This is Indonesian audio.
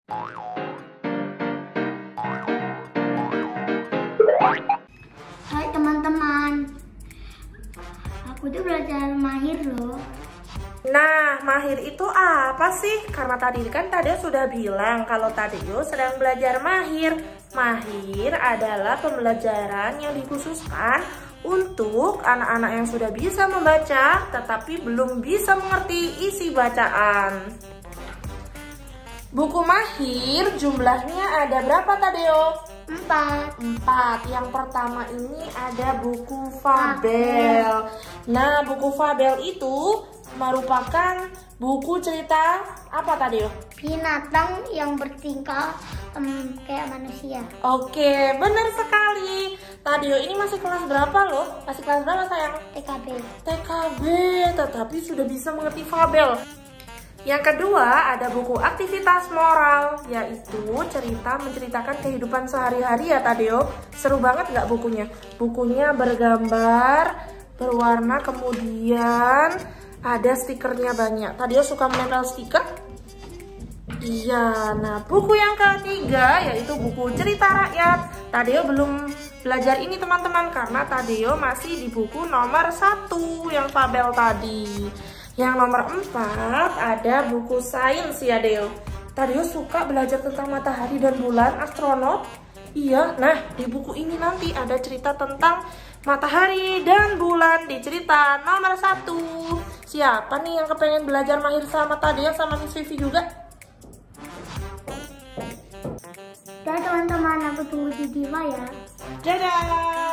Hai teman-teman, aku tuh belajar Mahir loh. Nah, Mahir itu apa sih? Karena tadi kan Tadeo sudah bilang kalau Tadeo sedang belajar Mahir. Mahir adalah pembelajaran yang dikhususkan untuk anak-anak yang sudah bisa membaca tetapi belum bisa mengerti isi bacaan. Buku Mahir jumlahnya ada berapa, Tadeo? 4. Yang pertama ini ada buku fabel. Nah, buku fabel itu merupakan buku cerita apa, Tadeo? Binatang yang bertingkah kayak manusia. Oke, benar sekali. Tadeo ini masih kelas berapa loh? Masih kelas berapa, sayang? TKB, tetapi sudah bisa mengerti fabel. Yang kedua ada buku aktivitas moral, yaitu cerita menceritakan kehidupan sehari-hari ya, Tadeo. Seru banget nggak bukunya? Bukunya bergambar, berwarna, kemudian ada stikernya banyak. Tadeo suka menempel stiker? Iya. Nah, buku yang ketiga yaitu buku cerita rakyat. Tadeo belum belajar ini teman-teman karena Tadeo masih di buku nomor 1 yang fabel tadi. Yang nomor 4 ada buku sains ya, Deo. Tadeo suka belajar tentang matahari dan bulan, astronot. Iya, nah di buku ini nanti ada cerita tentang matahari dan bulan di cerita nomor 1. Siapa nih yang kepengen belajar Mahir sama Tadeo sama Miss Vivi juga? Ya teman-teman, aku tunggu di Diva ya. Dadah!